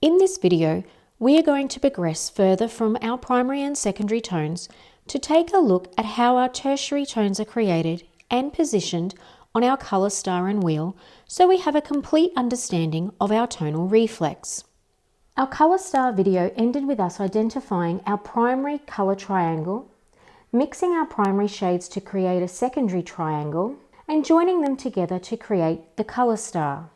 In this video, we are going to progress further from our primary and secondary tones to take a look at how our tertiary tones are created and positioned on our colour star and wheel, so we have a complete understanding of our tonal reflex. Our colour star video ended with us identifying our primary colour triangle, mixing our primary shades to create a secondary triangle, and joining them together to create the colour star.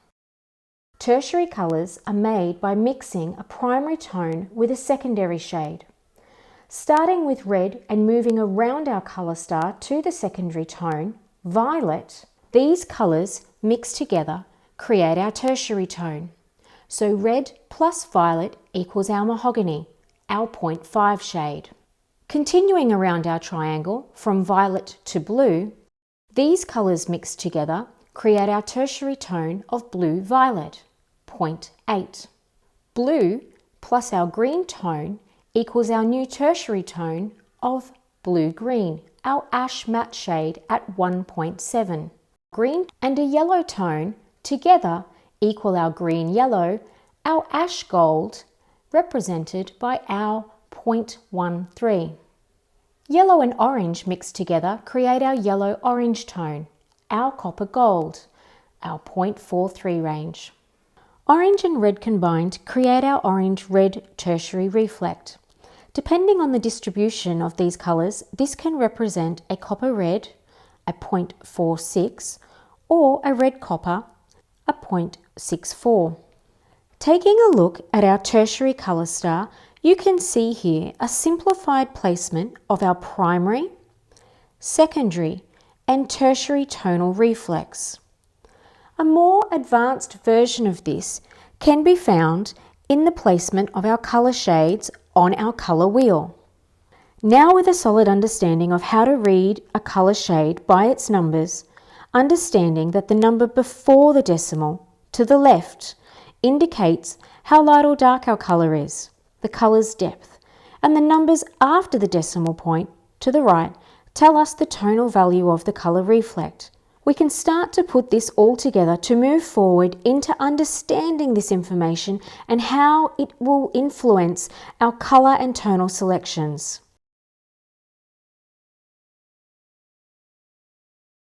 Tertiary colours are made by mixing a primary tone with a secondary shade. Starting with red and moving around our colour star to the secondary tone, violet, these colours mixed together create our tertiary tone. So red plus violet equals our mahogany, our 0.5 shade. Continuing around our triangle from violet to blue, these colours mixed together create our tertiary tone of blue-violet, 0.8. Blue plus our green tone equals our new tertiary tone of blue-green, our ash matte shade at 1.7. Green and a yellow tone together equal our green-yellow, our ash gold, represented by our 0.13. Yellow and orange mixed together create our yellow-orange tone, our copper gold, our 0.43 range. Orange and red combined create our orange-red tertiary reflect. Depending on the distribution of these colours, this can represent a copper red, a 0.46, or a red copper, a 0.64. Taking a look at our tertiary colour star, you can see here a simplified placement of our primary, secondary, and tertiary tonal reflex. A more advanced version of this can be found in the placement of our colour shades on our colour wheel. Now, with a solid understanding of how to read a colour shade by its numbers, understanding that the number before the decimal, to the left, indicates how light or dark our colour is, the colour's depth, and the numbers after the decimal point, to the right, tell us the tonal value of the colour reflect. We can start to put this all together to move forward into understanding this information and how it will influence our colour and tonal selections.